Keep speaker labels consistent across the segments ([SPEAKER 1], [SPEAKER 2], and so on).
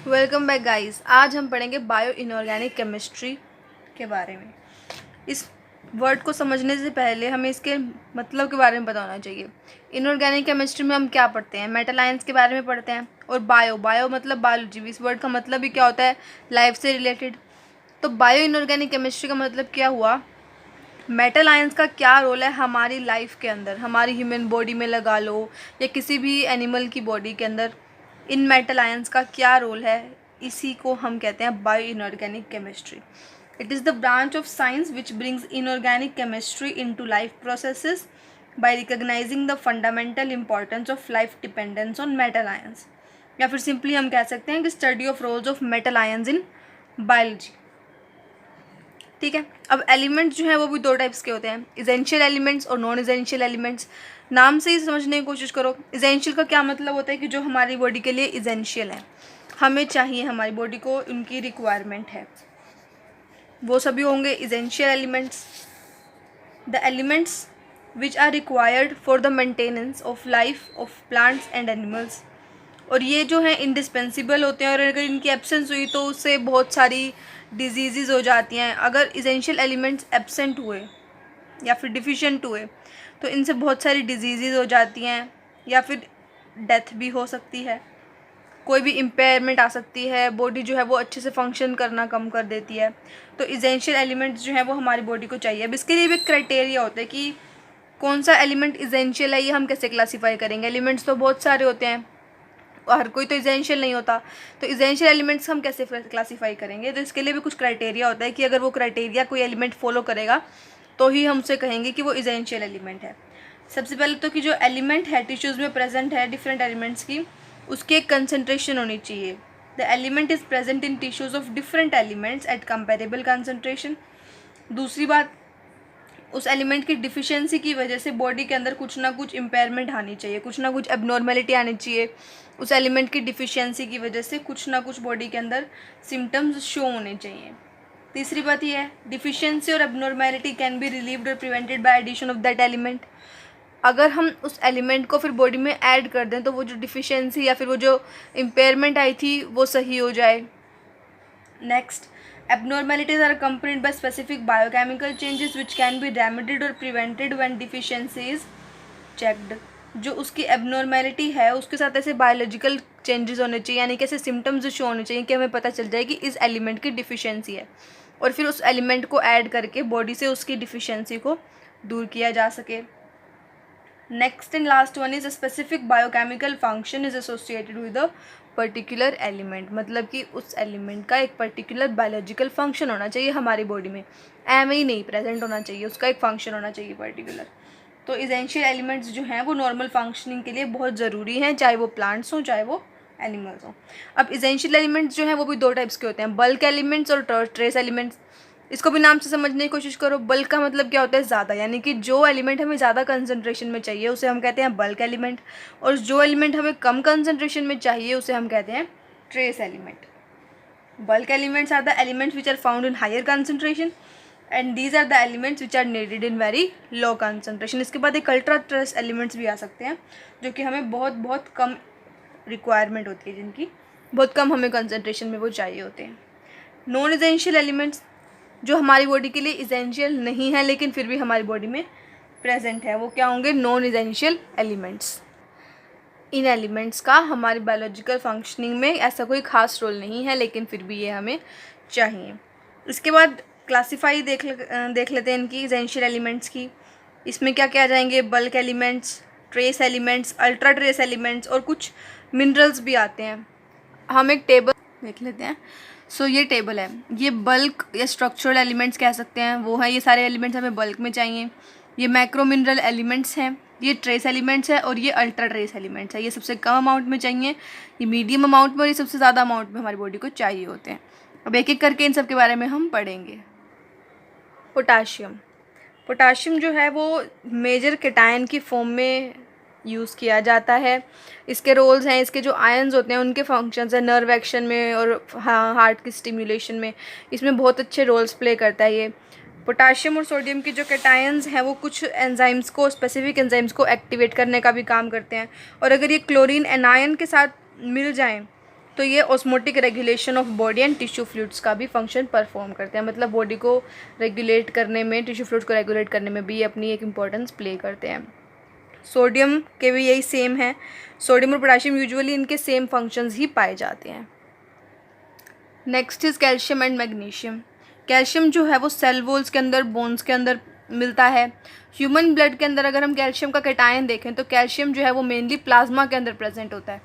[SPEAKER 1] Welcome back guys. आज हम पढ़ेंगे बायो इनऑर्गेनिक केमिस्ट्री के बारे में। इस वर्ड को समझने से पहले हमें इसके मतलब के बारे में पता होना चाहिए। इनऑर्गेनिक केमिस्ट्री में हम क्या पढ़ते हैं? मेटल आयंस के बारे में पढ़ते हैं। और बायो मतलब बायोलॉजी। इस वर्ड का मतलब ही क्या होता है? लाइफ से रिलेटेड। तो बायो इनऑर्गेनिक केमिस्ट्री का मतलब क्या हुआ? मेटल आयंस का क्या रोल है हमारी लाइफ के अंदर, हमारी ह्यूमन बॉडी में लगा लो या किसी भी एनिमल की बॉडी के अंदर, इन मेटल आयंस का क्या रोल है, इसी को हम कहते हैं bio inorganic chemistry. It is the branch of science which brings inorganic chemistry into life processes by recognising the fundamental importance of life dependence on metal ions. या फिर सिंपली हम कह सकते हैं कि study of roles of metal ions in biology. ठीक है। अब एलिमेंट्स जो है वो भी दो टाइप्स के होते हैं, इसेंशियल एलिमेंट्स और नॉन इसेंशियल एलिमेंट्स। नाम से ही समझने की कोशिश करो। इसेंशियल का क्या मतलब होता है कि जो हमारी बॉडी के लिए इसेंशियल है, हमें चाहिए, हमारी बॉडी को उनकी रिक्वायरमेंट है, वो सभी होंगे essential elements. The elements which are required for the maintenance of life of plants and animals. और ये जो है इंडिस्पेंसिबल होते हैं, और अगर इनकी एब्सेंस हुई तो उससे बहुत सारी डिजीज़ हो जाती हैं। अगर इसेंशियल एलिमेंट्स एब्सेंट हुए या फिर डिफिशिएंट हुए तो इनसे बहुत सारी डिजीज़ हो जाती हैं, या फिर डेथ भी हो सकती है, कोई भी इम्पेयरमेंट आ सकती है, बॉडी जो है वो अच्छे से फंक्शन करना कम कर देती है। तो इसेंशियल एलिमेंट्स जो है वो हमारी बॉडी को चाहिए। अब इसके लिए भी क्राइटेरिया होता है कि कौन सा एलिमेंट इसेंशियल है, ये हम कैसे क्लासीफाई करेंगे। एलिमेंट्स तो बहुत सारे होते हैं और हर कोई तो इसेंशियल नहीं होता, तो इसेंशियल एलिमेंट्स हम कैसे क्लासीफाई करेंगे? तो इसके लिए भी कुछ क्राइटेरिया होता है कि अगर वो क्राइटेरिया कोई एलिमेंट फॉलो करेगा तो ही हम उसे कहेंगे कि वो इसेंशियल एलिमेंट है। सबसे पहले तो कि जो एलिमेंट है टिश्यूज़ में प्रेजेंट है डिफरेंट एलिमेंट्स की, उसकी एक कंसनट्रेशन होनी चाहिए। The element is present in tissues of different elements at comparable concentration. दूसरी बात, उस एलिमेंट की डिफिशियंसी की वजह से बॉडी के अंदर कुछ ना कुछ इम्पेयरमेंट आनी चाहिए, कुछ ना कुछ एबनॉर्मेलिटी आनी चाहिए। उस एलिमेंट की डिफिशियंसी की वजह से कुछ ना कुछ बॉडी के अंदर सिम्टम्स शो होने चाहिए। तीसरी बात यह है, डिफिशियंसी और एबनॉर्मेलिटी कैन बी रिलीव्ड और prevented by addition of that element. अगर हम उस एलिमेंट को फिर बॉडी में ऐड कर दें तो वो जो डिफिशियंसी या फिर वो जो इम्पेयरमेंट आई थी वो सही हो जाए। Next, abnormalities are accompanied by specific biochemical changes which can be remedied or prevented when deficiency is checked। जो उसकी एबनॉर्मेलिटी है उसके साथ ऐसे बायोलॉजिकल चेंजेस होने चाहिए, यानी कि ऐसे सिम्टम्स शो होने चाहिए कि हमें पता चल जाए कि इस एलिमेंट की डिफिशियंसी है, और फिर उस एलिमेंट को ऐड करके बॉडी से उसकी डिफिशियंसी को दूर किया जा सके। Next and last one is a specific biochemical function is associated with a particular element. मतलब कि उस एलिमेंट का एक पर्टिकुलर बायोलॉजिकल फंक्शन होना चाहिए हमारी बॉडी में, एम ही नहीं प्रेजेंट होना चाहिए, उसका एक फंक्शन होना चाहिए पर्टिकुलर। तो इसेंशियल एलिमेंट्स जो हैं वो नॉर्मल फंक्शनिंग के लिए बहुत ज़रूरी हैं, चाहे वो प्लांट्स हों चाहे वो एनिमल्स हों। अब इसेंशियल एलिमेंट्स जो हैं वो भी दो टाइप्स के होते हैं, बल्क एलिमेंट्स और ट्रेस एलिमेंट्स। इसको भी नाम से समझने की कोशिश करो। बल्क का मतलब क्या होता है? ज़्यादा, यानी कि जो एलिमेंट हमें ज़्यादा कंसंट्रेशन में चाहिए उसे हम कहते हैं बल्क एलिमेंट, और जो एलिमेंट हमें कम कंसंट्रेशन में चाहिए उसे हम कहते हैं trace element. Bulk elements are the elements which are found in higher concentration and these are the elements which are needed in very low concentration. इसके बाद एक अल्ट्रा ट्रेस एलिमेंट्स भी आ सकते हैं जो कि हमें बहुत बहुत कम रिक्वायरमेंट होती है, जिनकी बहुत कम हमें कंसंट्रेशन में वो चाहिए होते हैं। नॉन इसेंशियल एलिमेंट्स जो हमारी बॉडी के लिए इसेंशियल नहीं है लेकिन फिर भी हमारी बॉडी में प्रेजेंट है, वो क्या होंगे? Non essential elements. इन एलिमेंट्स का हमारी बायोलॉजिकल फंक्शनिंग में ऐसा कोई खास रोल नहीं है लेकिन फिर भी ये हमें चाहिए। इसके बाद क्लासीफाई देख लेते हैं इनकी इसेंशियल एलिमेंट्स की। इसमें क्या क्या आ जाएंगे? Bulk elements, trace elements, ultra trace elements और कुछ मिनरल्स भी आते हैं। हम एक टेबल देख लेते हैं। ये टेबल है, ये बल्क या स्ट्रक्चरल एलिमेंट्स कह सकते हैं, वो है ये सारे एलिमेंट्स हमें बल्क में चाहिए। ये मैक्रो मिनरल एलिमेंट्स हैं, ये ट्रेस एलिमेंट्स है, और ये अल्ट्रा ट्रेस एलिमेंट्स है। ये सबसे कम अमाउंट में चाहिए, ये मीडियम अमाउंट में, और ये सबसे ज़्यादा अमाउंट में हमारी बॉडी को चाहिए होते हैं। अब एक एक करके इन सब के बारे में हम पढ़ेंगे। पोटाशियम जो है वो मेजर केटायन की फॉर्म में यूज़ किया जाता है। इसके रोल्स हैं, इसके जो आयंस होते हैं उनके फंक्शंस हैं नर्व एक्शन में और हार्ट की स्टिमुलेशन में, इसमें बहुत अच्छे रोल्स प्ले करता है ये। पोटाशियम और सोडियम की जो कैटायंस हैं वो कुछ एंजाइम्स को, स्पेसिफिक एंजाइम्स को एक्टिवेट करने का भी काम करते हैं, और अगर ये क्लोरीन एनायन के साथ मिल जाएं तो ये osmotic regulation of body and tissue fluids का भी फंक्शन परफॉर्म करते हैं, मतलब बॉडी को रेगुलेट करने में, टिश्यू फ्लूइड्स को रेगुलेट करने में भी ये अपनी एक इम्पॉर्टेंस प्ले करते हैं। सोडियम के भी यही सेम है, सोडियम और पोटेशियम यूजुअली इनके सेम फंक्शंस ही पाए जाते हैं। Next is calcium and magnesium. Calcium जो है वो सेल वॉल्स के अंदर, बोन्स के अंदर मिलता है। ह्यूमन ब्लड के अंदर अगर हम कैल्शियम का कैटायन देखें तो कैल्शियम जो है वो मेनली प्लाज्मा के अंदर प्रेजेंट होता है।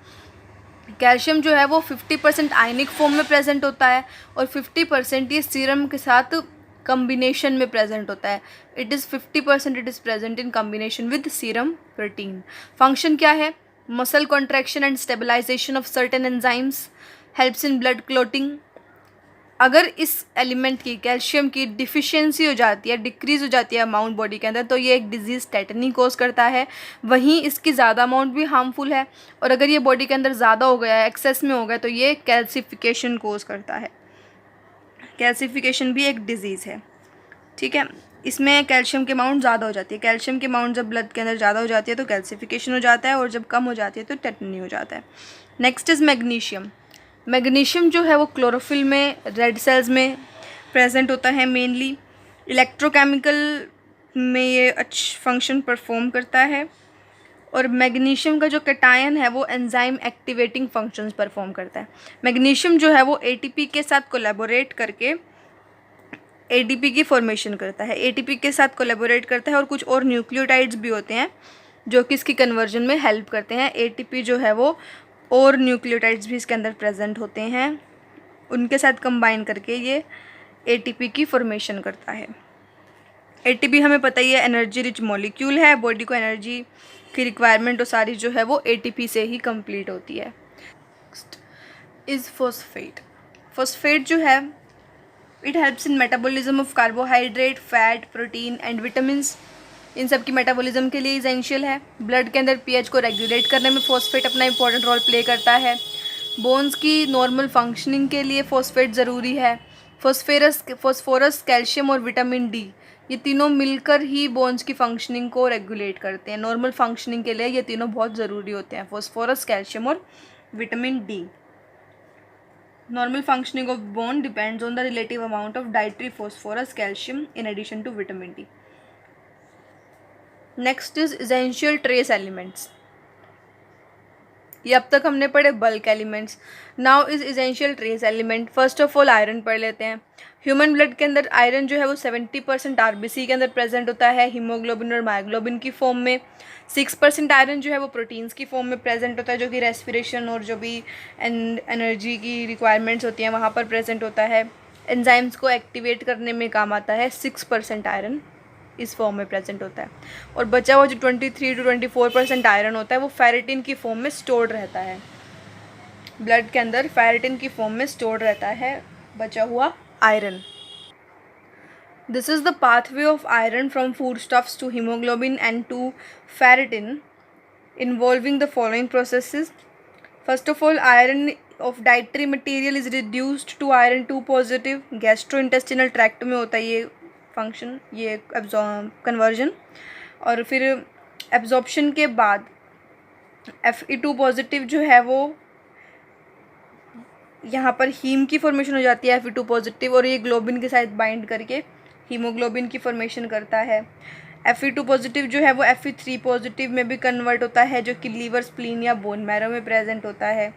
[SPEAKER 1] कैल्शियम जो है वो 50% आयनिक फॉर्म में प्रेजेंट होता है और 50% ये सीरम के साथ कम्बिनेशन में प्रेजेंट होता है। It is 50% it is present in combination with serum protein. Function क्या है? Muscle contraction and stabilisation of certain enzymes, helps in blood clotting. अगर इस एलिमेंट की, कैल्शियम की डिफिशियंसी हो जाती है, डिक्रीज़ हो जाती है अमाउंट बॉडी के अंदर, तो ये एक डिजीज़ टेटनी कोज करता है। वहीं इसकी ज़्यादा अमाउंट भी हार्मफुल है, और अगर ये बॉडी के अंदर ज़्यादा हो गया है, एक्सेस में हो गया, तो ये कैल्सिफिकेशन कोज करता है। कैल्सिफिकेशन भी एक डिजीज़ है, ठीक है। इसमें कैल्शियम की अमाउंट ज़्यादा हो जाती है। कैल्शियम की अमाउंट जब ब्लड के अंदर ज़्यादा हो जाती है तो कैल्सिफिकेशन हो जाता है, और जब कम हो जाती है तो टेटनी हो जाता है। Next is magnesium. मैग्नीशियम जो है वो क्लोरोफिल में, रेड सेल्स में प्रेजेंट होता है मेनली। इलेक्ट्रोकेमिकल में ये अच्छा फंक्शन परफॉर्म करता है, और मैग्नीशियम का जो कैटायन है वो एंजाइम एक्टिवेटिंग फंक्शंस परफॉर्म करता है। मैग्नीशियम जो है वो एटीपी के साथ कोलैबोरेट करके एडीपी की फॉर्मेशन करता है। एटीपी के साथ कोलैबोरेट करता है, और कुछ और न्यूक्लियोटाइड्स भी होते हैं जो कि इसकी कन्वर्जन में हेल्प करते हैं। एटीपी जो है वो, और न्यूक्लियोटाइड्स भी इसके अंदर प्रेजेंट होते हैं, उनके साथ कंबाइन करके ये एटीपी की फॉर्मेशन करता है। एटीपी हमें पता ही है एनर्जी रिच मॉलिक्यूल है। बॉडी को एनर्जी की रिक्वायरमेंट और सारी जो है वो एटीपी से ही कंप्लीट होती है। Next is phosphate. फॉस्फेट जो है, it helps in metabolism of carbohydrate, fat, protein and vitamins. इन सब की मेटाबॉलिज्म के लिए इसेंशियल है। ब्लड के अंदर पीएच को रेगुलेट करने में फॉस्फेट अपना इंपॉर्टेंट रोल प्ले करता है। बोन्स की नॉर्मल फंक्शनिंग के लिए फॉस्फेट ज़रूरी है। फॉस्फोरस, कैल्शियम और विटामिन डी, ये तीनों मिलकर ही बोन्स की फंक्शनिंग को रेगुलेट करते हैं। नॉर्मल फंक्शनिंग के लिए ये तीनों बहुत ज़रूरी होते हैं, फॉस्फोरस, कैल्शियम और vitamin D. Normal functioning of bone depends on the relative amount of dietary phosphorus, calcium in addition to vitamin D. Next is essential trace elements. ये अब तक हमने पढ़े bulk elements. Now is essential trace element. First of all iron पढ़ लेते हैं। Human blood के अंदर आयरन जो है वो 70% आरबीसी के अंदर प्रेजेंट होता है, हीमोग्लोबिन और मायोग्लोबिन की फॉर्म में। 6% आयरन जो है वो प्रोटीन्स की फॉर्म में प्रेजेंट होता है, जो कि रेस्पिरेशन और जो भी एनर्जी की रिक्वायरमेंट्स होती हैं वहाँ पर प्रेजेंट होता है। एंजाइम्स को एक्टिवेट करने में काम आता है। 6% आयरन इस फॉर्म में प्रेजेंट होता है, और बचा हुआ जो 23 to 24% आयरन होता है वो फेरेटिन की फॉर्म में स्टोर्ड रहता है। ब्लड के अंदर फेरेटिन की फॉर्म में स्टोर्ड रहता है बचा हुआ iron. This is the pathway of iron from food stuffs to haemoglobin and to ferritin, involving the following processes. First of all, iron of dietary material is reduced to iron 2 positive. Gastrointestinal tract में होता है ये function, ये conversion. और फिर absorption के बाद Fe2 positive जो है वो यहाँ पर हीम की फॉर्मेशन हो जाती है, Fe2 पॉजिटिव, और ये ग्लोबिन के साथ बाइंड करके हीमोग्लोबिन की फॉर्मेशन करता है। Fe2 पॉजिटिव जो है वो Fe3 पॉजिटिव में भी कन्वर्ट होता है, जो कि लीवर, स्प्लीन या बोन मैरो में प्रेजेंट होता है।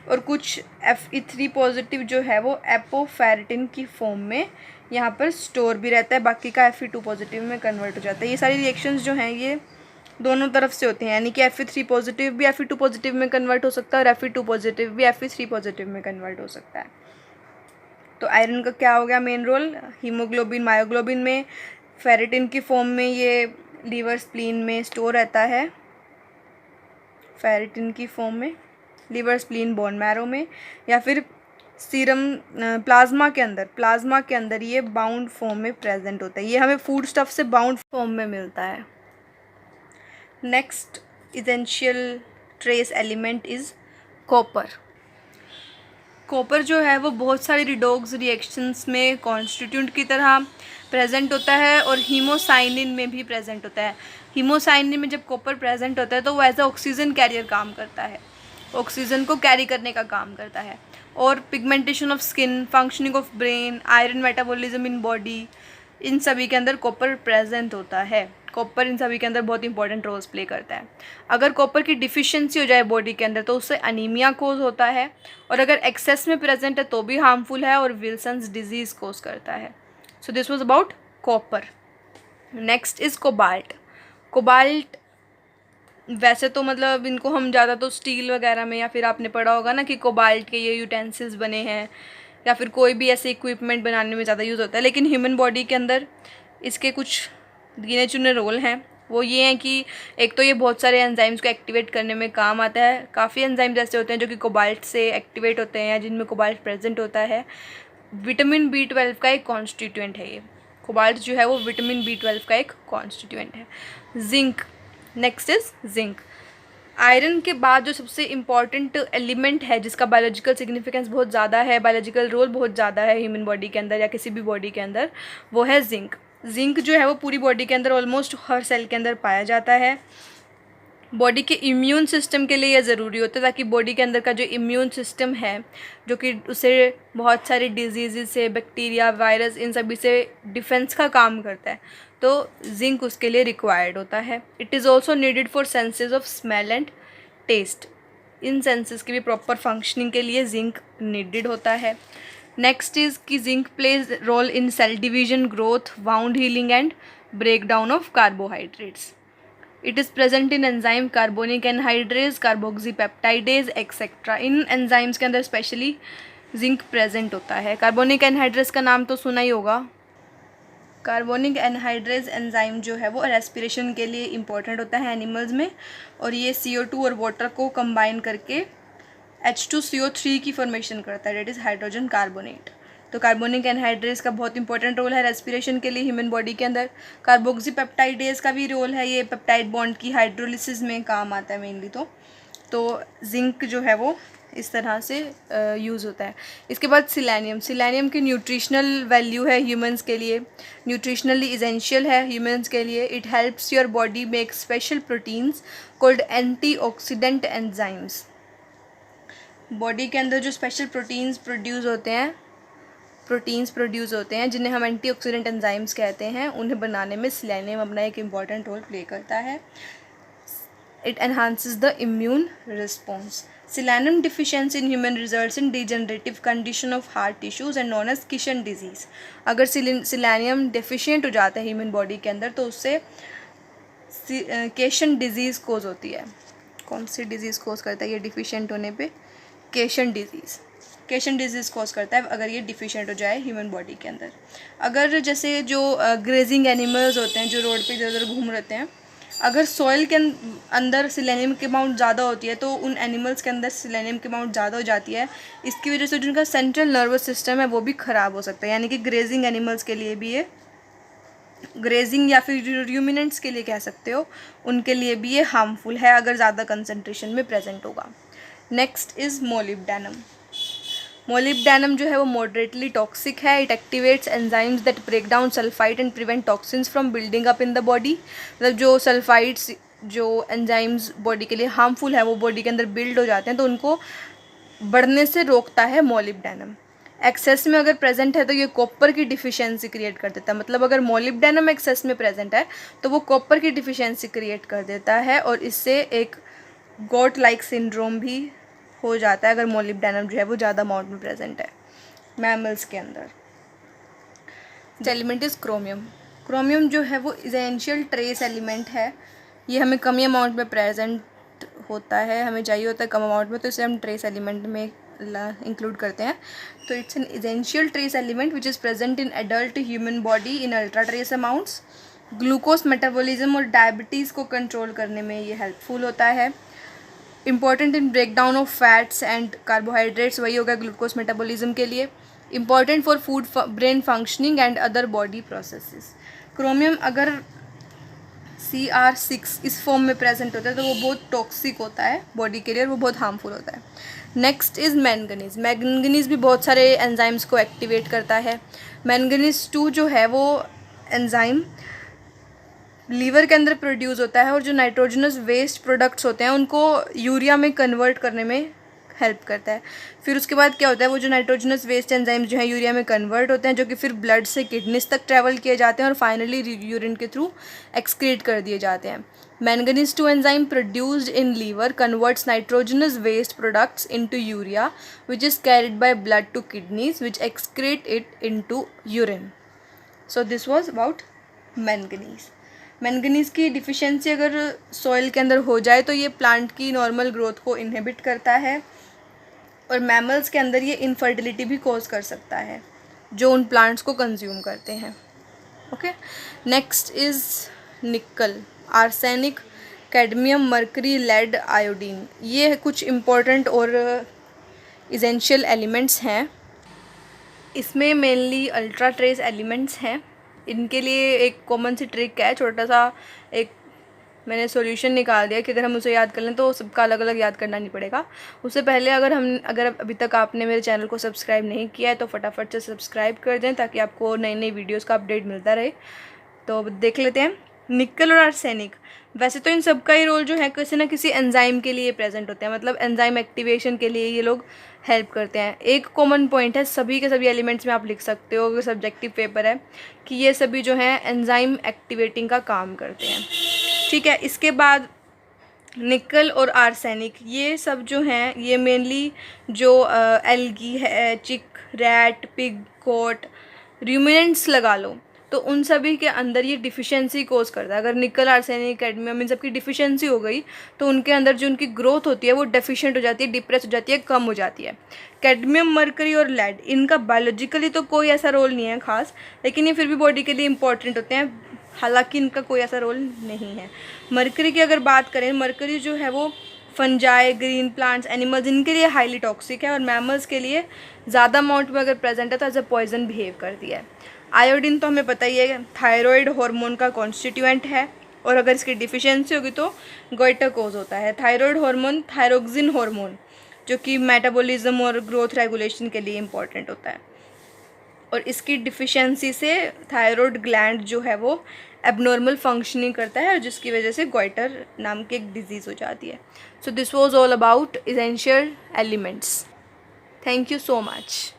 [SPEAKER 1] और कुछ Fe3 पॉजिटिव जो है वो एपोफेरेटिन की फॉर्म में यहाँ पर स्टोर भी रहता है, बाकी का Fe2 पॉजिटिव में कन्वर्ट हो जाता है। ये सारी रिएक्शंस जो हैं ये दोनों तरफ से होते हैं, यानी कि Fe3 पॉजिटिव भी Fe2 पॉजिटिव में कन्वर्ट हो सकता है, और Fe2 पॉजिटिव भी Fe3 पॉजिटिव में कन्वर्ट हो सकता है। तो आयरन का क्या हो गया मेन रोल? हीमोग्लोबिन, मायोग्लोबिन में, फेरेटिन की फॉर्म में ये लीवर, स्प्लीन में स्टोर रहता है, फेरेटिन की फॉर्म में लीवर, स्प्लीन, बोन मैरो में, या फिर सीरम, प्लाज्मा के अंदर ये बाउंड फॉर्म में प्रेजेंट होता है। ये हमें फूड स्टफ से बाउंड फॉर्म में मिलता है। Next essential trace element is copper. Copper जो है वो बहुत सारी रिडोक्स रिएक्शंस में कॉन्स्टिट्यूंट की तरह प्रेजेंट होता है, और हीमोसाइनिन में भी प्रेजेंट होता है। हीमोसाइनिन में जब कॉपर प्रेजेंट होता है तो वो एज अ ऑक्सीजन कैरियर काम करता है। ऑक्सीजन को कैरी करने का काम करता है। और pigmentation of skin, functioning of brain, iron metabolism in body, इन सभी के अंदर कॉपर प्रेजेंट होता है। कॉपर इन सभी के अंदर बहुत इंपॉर्टेंट रोल्स प्ले करता है। अगर कॉपर की डिफिशिएंसी हो जाए बॉडी के अंदर तो उससे अनीमिया कोज होता है, और अगर एक्सेस में प्रेजेंट है तो भी हार्मफुल है और विल्सन्स डिजीज कोज करता है। सो this was about copper. Next is cobalt. Cobalt वैसे तो मतलब इनको हम ज़्यादा तो स्टील वगैरह में, या फिर आपने पढ़ा होगा ना कि कोबाल्ट के ये यूटेंसिल्स बने हैं, या फिर कोई भी ऐसे इक्विपमेंट बनाने में ज़्यादा यूज़ होता है। लेकिन ह्यूमन बॉडी के अंदर इसके कुछ गिने चुने रोल हैं। वो ये हैं कि एक तो ये बहुत सारे एंजाइम्स को एक्टिवेट करने में काम आता है। काफ़ी एंजाइम्स ऐसे होते हैं जो कि कोबाल्ट से एक्टिवेट होते हैं या जिनमें कोबाल्ट प्रेजेंट होता है। विटामिन B12 का एक कॉन्स्टिट्यूएंट है ये। कोबाल्ट जो है वो विटामिन B12 का एक कॉन्स्टिट्यूएंट है। Zinc, next is zinc. Iron के बाद जो सबसे इम्पॉर्टेंट एलिमेंट है जिसका बायोलॉजिकल सिग्निफिकेंस बहुत ज़्यादा है, बायोलॉजिकल रोल बहुत ज़्यादा है ह्यूमन बॉडी के अंदर या किसी भी बॉडी के अंदर, वो है जिंक। जिंक जो है वो पूरी बॉडी के अंदर ऑलमोस्ट हर सेल के अंदर पाया जाता है। बॉडी के इम्यून सिस्टम के लिए यह ज़रूरी होता है ताकि बॉडी के अंदर का जो इम्यून सिस्टम है जो कि उसे बहुत सारी डिजीज़ से, बैक्टीरिया, वायरस, इन सभी से डिफेंस का काम करता है, तो जिंक उसके लिए रिक्वायर्ड होता है। It is also needed for senses of smell and taste. इन सेंसेस की भी प्रॉपर फंक्शनिंग के लिए जिंक नीडेड होता है। नेक्स्ट इज़ कि zinc plays role in cell division, growth, wound healing and break down of carbohydrates. It is present in enzyme carbonic anhydrase, carboxypeptidase etcetera. इन enzymes के अंदर स्पेशली जिंक प्रेजेंट होता है। Carbonic anhydrase का नाम तो सुना ही होगा। कार्बोनिक एनहाइड्रेज एंजाइम जो है वो रेस्पिरेशन के लिए इम्पोर्टेंट होता है एनिमल्स में, और ये CO2 और वाटर को कंबाइन करके H2CO3 की फॉर्मेशन करता है, डेट इज़ हाइड्रोजन कार्बोनेट। तो कार्बोनिक एनहाइड्रेज का बहुत इंपॉर्टेंट रोल है रेस्पिरेशन के लिए ह्यूमन बॉडी के अंदर। कार्बोक्सीपेप्टाइडेज का भी रोल है, ये पेप्टाइड बॉन्ड की हाइड्रोलिसिस में काम आता है मेनली। तो जिंक जो है वो इस तरह से यूज़ होता है। इसके बाद सिलेनियम। सिलेनियम की न्यूट्रिशनल वैल्यू है ह्यूमंस के लिए, न्यूट्रिशनली इसेंशियल है ह्यूमंस के लिए। It helps your body make special proteins called antioxidant enzymes. Body के अंदर जो स्पेशल प्रोटीन्स प्रोड्यूस होते हैं जिन्हें हम एंटीऑक्सीडेंट एंजाइम्स कहते हैं, उन्हें बनाने में सिलेनियम अपना एक इम्पॉर्टेंट रोल प्ले करता है। It enhances the immune response. Selenium deficiency in human results in degenerative condition of heart tissues and known as Keshan disease. अगर सिलेनियम डेफिशिएंट हो जाता है ह्यूमन बॉडी के अंदर तो उससे केशन डिजीज़ कोज होती है। कौन सी डिजीज़ कोज करता है ये डिफिशिएंट होने पे? केशन डिजीज़ कॉज करता है अगर ये डिफिशिएंट हो जाए ह्यूमन बॉडी के अंदर। अगर जैसे जो ग्रेजिंग एनिमल्स होते हैं जो रोड पे इधर उधर घूम रहते हैं, अगर सॉइल के अंदर सिलेनियम की अमाउंट ज़्यादा होती है तो उन एनिमल्स के अंदर सिलेनियम की अमाउंट ज़्यादा हो जाती है। इसकी वजह से जिनका सेंट्रल नर्वस सिस्टम है वो भी ख़राब हो सकता है। यानी कि ग्रेजिंग एनिमल्स के लिए भी ये, ग्रेजिंग या फिर रूमिनेंट्स के लिए कह सकते हो, उनके लिए भी ये हार्मफुल है अगर ज़्यादा कंसनट्रेशन में प्रेजेंट होगा। Next is molybdenum. मोलिब्डेनम जो है वो मॉडरेटली टॉक्सिक है। It activates enzymes that break down sulphide and prevent toxins from building up in the body. मतलब जो सल्फाइड्स, जो एंजाइम्स बॉडी के लिए हार्मफुल है वो बॉडी के अंदर बिल्ड हो जाते हैं तो उनको बढ़ने से रोकता है मोलिब्डेनम। एक्सेस में अगर प्रेजेंट है तो ये कॉपर की डिफिशियंसी क्रिएट कर देता है। मतलब अगर मोलिब्डेनम एक्सेस में प्रेजेंट है तो वो कॉपर की डिफिशियंसी क्रिएट कर देता है और इससे एक गॉट लाइक सिंड्रोम भी हो जाता है अगर मोलिब्डेनम जो है वो ज़्यादा अमाउंट में प्रेजेंट है मैमल्स के अंदर। Element is chromium. क्रोमियम जो है वो इसेंशियल ट्रेस एलिमेंट है। ये हमें कम अमाउंट में प्रेजेंट होता है, हमें चाहिए होता है कम अमाउंट में, तो इसे हम ट्रेस एलिमेंट में इंक्लूड करते हैं। तो it's an essential trace element which is present in adult human body in ultra trace amounts. Glucose metabolism और डायबिटीज़ को कंट्रोल करने में ये हेल्पफुल होता है। Important in break down of fats and carbohydrates, वही होगा ग्लूकोज मेटाबॉलिज्म के लिए। Important for food brain functioning and other body processes. Chromium अगर Cr6 इस फॉर्म में प्रेजेंट होता है तो वो बहुत टॉक्सिक होता है बॉडी के लिए और वो बहुत हार्मफुल होता है। Next is manganese. मैंगनीज भी बहुत सारे एंजाइम्स को एक्टिवेट करता है। मैंगनीज 2 जो है वो एंजाइम लीवर के अंदर प्रोड्यूस होता है और जो नाइट्रोजनस वेस्ट प्रोडक्ट्स होते हैं उनको यूरिया में कन्वर्ट करने में हेल्प करता है। फिर उसके बाद क्या होता है, वो जो नाइट्रोजनस वेस्ट एंजाइम्स जो है यूरिया में कन्वर्ट होते हैं, जो कि फिर ब्लड से किडनीज तक ट्रैवल किए जाते हैं और फाइनली यूरिन के थ्रू एक्सक्रीट कर दिए जाते हैं। Manganese 2 enzyme produced in liver converts nitrogenous waste products into urea which is carried by blood to kidneys which excrete it into urine. So this was about manganese. Manganese की deficiency अगर soil के अंदर हो जाए तो ये plant की normal growth को इनहिबिट करता है और मैमल्स के अंदर ये इनफर्टिलिटी भी कॉज कर सकता है जो उन प्लांट्स को कंज्यूम करते हैं। Okay, next is nickel, arsenic, cadmium, mercury, lead, iodine. ये कुछ इम्पोर्टेंट और इसेंशियल एलिमेंट्स हैं। इसमें मेनली अल्ट्रा ट्रेस एलिमेंट्स हैं। इनके लिए एक कॉमन सी ट्रिक है, छोटा सा एक मैंने सॉल्यूशन निकाल दिया कि अगर हम उसे याद कर लें तो सबका अलग अलग याद करना नहीं पड़ेगा। उससे पहले अगर अभी तक आपने मेरे चैनल को सब्सक्राइब नहीं किया है तो फटाफट से सब्सक्राइब कर दें ताकि आपको नई नई वीडियोज़ का अपडेट मिलता रहे। तो देख लेते हैं निकल और आर्सेनिक। वैसे तो इन सब का ही रोल जो है किसी ना किसी एंजाइम के लिए प्रेजेंट होते हैं, मतलब एंजाइम एक्टिवेशन के लिए ये लोग हेल्प करते हैं। एक कॉमन पॉइंट है, सभी के सभी एलिमेंट्स में आप लिख सकते हो, सब्जेक्टिव पेपर है, कि ये सभी जो हैं एंजाइम एक्टिवेटिंग का काम करते हैं। ठीक है, इसके बाद निकल और आर्सेनिक, ये सब जो हैं ये मेनली जो एल्गी है, चिक, रैट, पिग, गोट, रूमिनेंट्स लगा लो, तो उन सभी के अंदर ये डिफिशिएंसी कोज करता है। अगर निकल, आर्सेनिक, कैडमियम इन सब की डिफिशिएंसी हो गई तो उनके अंदर जो उनकी ग्रोथ होती है वो डेफिशिएंट हो जाती है, डिप्रेस हो जाती है, कम हो जाती है। कैडमियम, मरकरी और लेड, इनका बायोलॉजिकली तो कोई ऐसा रोल नहीं है खास, लेकिन ये फिर भी बॉडी के लिए इंपॉर्टेंट होते हैं, हालांकि इनका कोई ऐसा रोल नहीं है। मरकरी की अगर बात करें, मरकरी जो है वो फंजाई, ग्रीन प्लांट्स, एनिमल्स, इनके लिए हाईली टॉक्सिक है और मैमल्स के लिए ज़्यादा अमाउंट में अगर प्रेजेंट है तो एज अ पॉइजन बिहेव करती है। आयोडीन तो हमें पता ही है, थायराइड हार्मोन का कॉन्स्टिट्यूएंट है और अगर इसकी डिफिशिएंसी होगी तो गोइटर कोज होता है। थायराइड हार्मोन थायरोक्सिन हार्मोन जो कि मेटाबॉलिज्म और ग्रोथ रेगुलेशन के लिए इम्पॉर्टेंट होता है, और इसकी डिफिशिएंसी से थायराइड ग्लैंड जो है वो एबनॉर्मल फंक्शनिंग करता है और जिसकी वजह से गोइटर नाम की एक डिजीज़ हो जाती है। सो this was all about essential elements. Thank you so much.